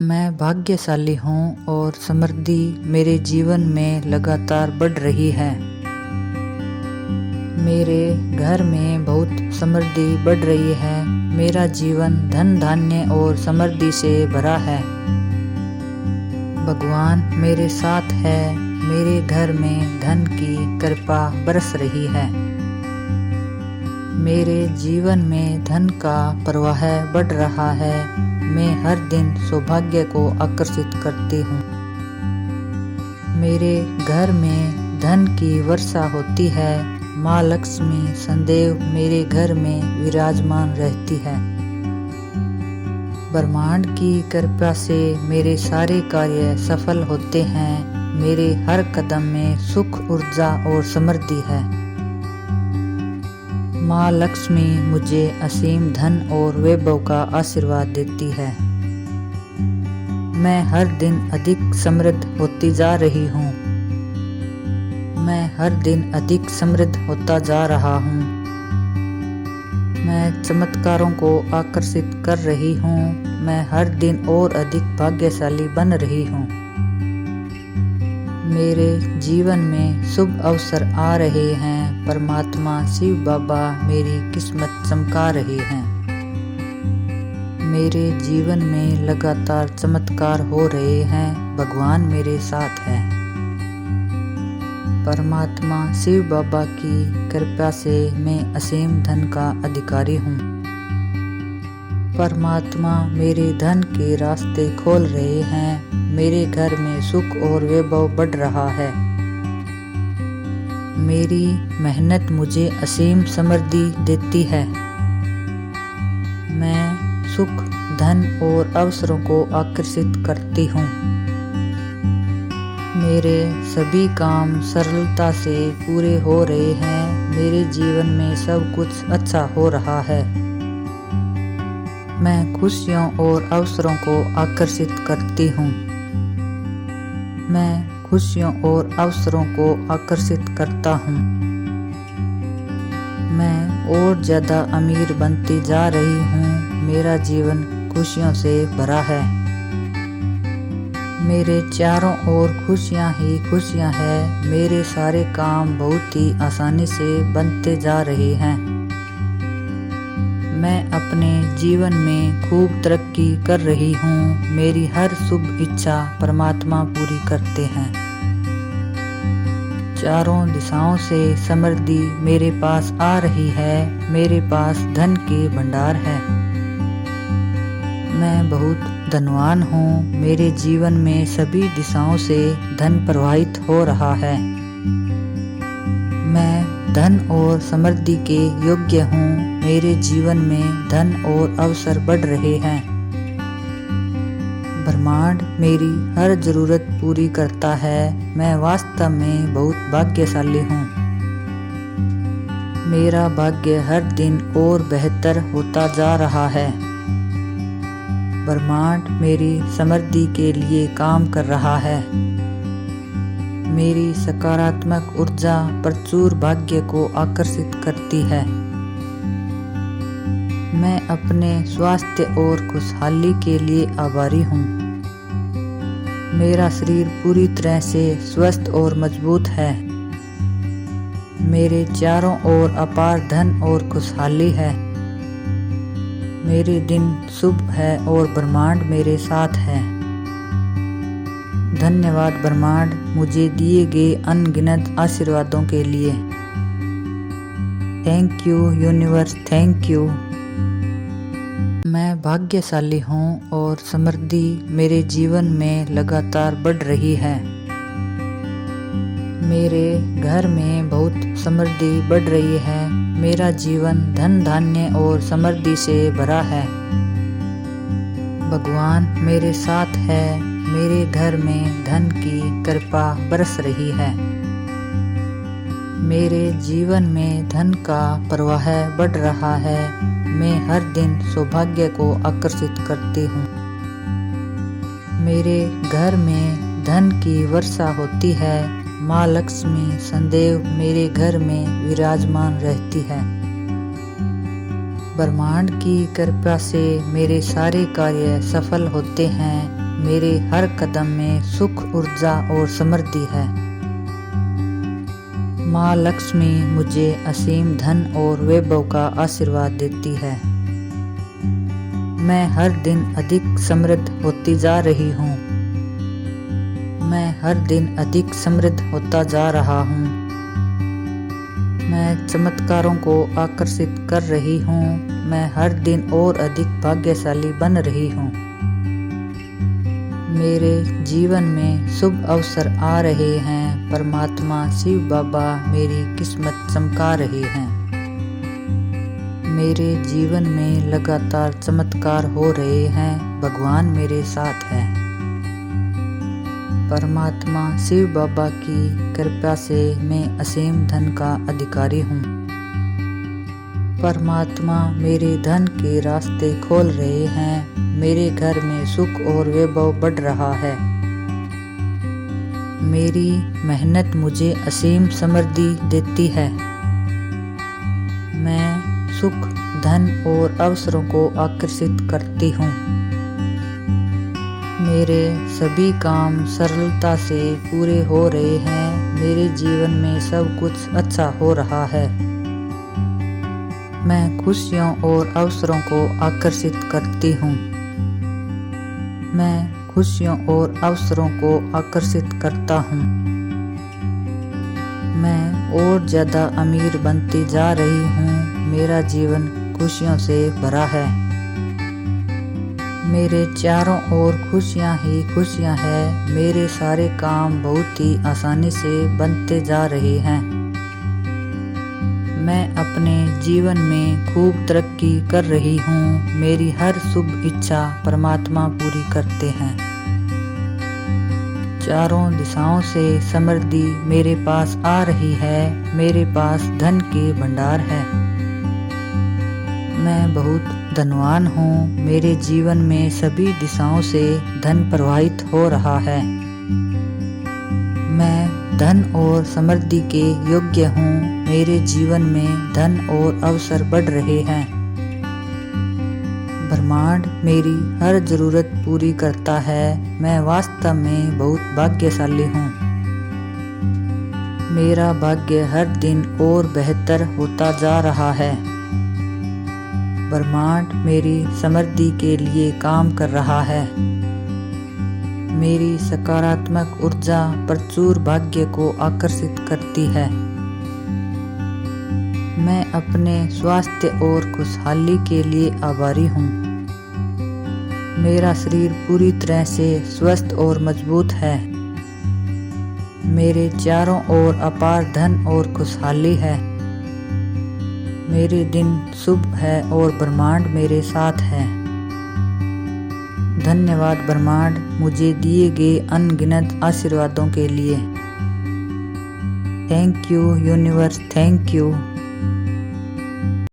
मैं भाग्यशाली हूँ और समृद्धि मेरे जीवन में लगातार बढ़ रही है। मेरे घर में बहुत समृद्धि बढ़ रही है। मेरा जीवन धन धान्य और समृद्धि से भरा है। भगवान मेरे साथ है। मेरे घर में धन की कृपा बरस रही है। मेरे जीवन में धन का प्रवाह बढ़ रहा है। मैं हर दिन सौभाग्य को आकर्षित करती हूँ। मेरे घर में धन की वर्षा होती है। माँ लक्ष्मी सदैव मेरे घर में विराजमान रहती है। ब्रह्मांड की कृपा से मेरे सारे कार्य सफल होते हैं। मेरे हर कदम में सुख, ऊर्जा और समृद्धि है। माँ लक्ष्मी मुझे असीम धन और वैभव का आशीर्वाद देती है। मैं हर दिन अधिक समृद्ध होती जा रही हूँ। मैं हर दिन अधिक समृद्ध होता जा रहा हूँ। मैं चमत्कारों को आकर्षित कर रही हूँ। मैं हर दिन और अधिक भाग्यशाली बन रही हूँ। मेरे जीवन में शुभ अवसर आ रहे हैं। परमात्मा शिव बाबा मेरी किस्मत चमका रहे हैं। मेरे जीवन में लगातार चमत्कार हो रहे हैं। भगवान मेरे साथ है। परमात्मा शिव बाबा की कृपा से मैं असीम धन का अधिकारी हूँ। परमात्मा मेरे धन के रास्ते खोल रहे हैं। मेरे घर में सुख और वैभव बढ़ रहा है। मेरी मेहनत मुझे असीम समृद्धि देती है। मैं सुख, धन और अवसरों को आकर्षित करती हूँ। मेरे सभी काम सरलता से पूरे हो रहे हैं। मेरे जीवन में सब कुछ अच्छा हो रहा है। मैं खुशियों और अवसरों को आकर्षित करती हूँ। मैं खुशियों और अवसरों को आकर्षित करता हूँ। मैं और ज़्यादा अमीर बनती जा रही हूँ। मेरा जीवन खुशियों से भरा है। मेरे चारों ओर खुशियाँ ही खुशियाँ हैं। मेरे सारे काम बहुत ही आसानी से बनते जा रहे हैं। मैं अपने जीवन में खूब तरक्की कर रही हूँ। मेरी हर शुभ इच्छा परमात्मा पूरी करते हैं। चारों दिशाओं से समृद्धि मेरे पास आ रही है। मेरे पास धन के भंडार है। मैं बहुत धनवान हूँ। मेरे जीवन में सभी दिशाओं से धन प्रवाहित हो रहा है। मैं धन और समृद्धि के योग्य हूँ। मेरे जीवन में धन और अवसर बढ़ रहे हैं। ब्रह्मांड मेरी हर जरूरत पूरी करता है। मैं वास्तव में बहुत भाग्यशाली हूँ। मेरा भाग्य हर दिन और बेहतर होता जा रहा है। ब्रह्मांड मेरी समृद्धि के लिए काम कर रहा है। मेरी सकारात्मक ऊर्जा प्रचुर भाग्य को आकर्षित करती है। मैं अपने स्वास्थ्य और खुशहाली के लिए आभारी हूँ। मेरा शरीर पूरी तरह से स्वस्थ और मजबूत है। मेरे चारों ओर अपार धन और खुशहाली है। मेरे दिन शुभ है और ब्रह्मांड मेरे साथ है। धन्यवाद ब्रह्मांड मुझे दिए गए अनगिनत आशीर्वादों के लिए। Thank you universe, thank you. मैं भाग्यशाली हूँ और समृद्धि मेरे जीवन में लगातार बढ़ रही है। मेरे घर में बहुत समृद्धि बढ़ रही है। मेरा जीवन धन धान्य और समृद्धि से भरा है। भगवान मेरे साथ है। मेरे घर में धन की कृपा बरस रही है। मेरे जीवन में धन का प्रवाह बढ़ रहा है। मैं हर दिन सौभाग्य को आकर्षित करती हूँ। मेरे घर में धन की वर्षा होती है। माँ लक्ष्मी सदैव मेरे घर में विराजमान रहती है। ब्रह्मांड की कृपा से मेरे सारे कार्य सफल होते हैं। मेरे हर कदम में सुख, ऊर्जा और समृद्धि है। माँ लक्ष्मी मुझे असीम धन और वैभव का आशीर्वाद देती है। मैं हर दिन अधिक समृद्ध होती जा रही हूँ। मैं हर दिन अधिक समृद्ध होता जा रहा हूँ। मैं चमत्कारों को आकर्षित कर रही हूँ। मैं हर दिन और अधिक भाग्यशाली बन रही हूँ। मेरे जीवन में शुभ अवसर आ रहे हैं। परमात्मा शिव बाबा मेरी किस्मत चमका रहे हैं। मेरे जीवन में लगातार चमत्कार हो रहे हैं। भगवान मेरे साथ है। परमात्मा शिव बाबा की कृपा से मैं असीम धन का अधिकारी हूँ। परमात्मा मेरे धन के रास्ते खोल रहे हैं। मेरे घर में सुख और वैभव बढ़ रहा है। मेरी मेहनत मुझे असीम समृद्धि देती है। मैं सुख, धन और अवसरों को आकर्षित करती हूँ। मेरे सभी काम सरलता से पूरे हो रहे हैं। मेरे जीवन में सब कुछ अच्छा हो रहा है। मैं खुशियों और अवसरों को आकर्षित करती हूँ। मैं खुशियों और अवसरों को आकर्षित करता हूँ। मैं और ज़्यादा अमीर बनती जा रही हूँ। मेरा जीवन खुशियों से भरा है। मेरे चारों ओर खुशियाँ ही खुशियाँ हैं। मेरे सारे काम बहुत ही आसानी से बनते जा रहे हैं। मैं अपने जीवन में खूब तरक्की कर रही हूँ। मेरी हर शुभ इच्छा परमात्मा पूरी करते हैं। चारों दिशाओं से समृद्धि मेरे पास आ रही है। मेरे पास धन के भंडार है। मैं बहुत धनवान हूँ। मेरे जीवन में सभी दिशाओं से धन प्रवाहित हो रहा है। मैं धन और समृद्धि के योग्य हूँ। मेरे जीवन में धन और अवसर बढ़ रहे हैं। ब्रह्मांड मेरी हर जरूरत पूरी करता है। मैं वास्तव में बहुत भाग्यशाली हूँ। मेरा भाग्य हर दिन और बेहतर होता जा रहा है। ब्रह्मांड मेरी समृद्धि के लिए काम कर रहा है। मेरी सकारात्मक ऊर्जा प्रचुर भाग्य को आकर्षित करती है। मैं अपने स्वास्थ्य और खुशहाली के लिए आभारी हूँ। मेरा शरीर पूरी तरह से स्वस्थ और मजबूत है। मेरे चारों ओर अपार धन और खुशहाली है। मेरे दिन शुभ है और ब्रह्मांड मेरे साथ है। धन्यवाद ब्रह्मांड मुझे दिए गए अनगिनत आशीर्वादों के लिए। Thank you universe, thank you.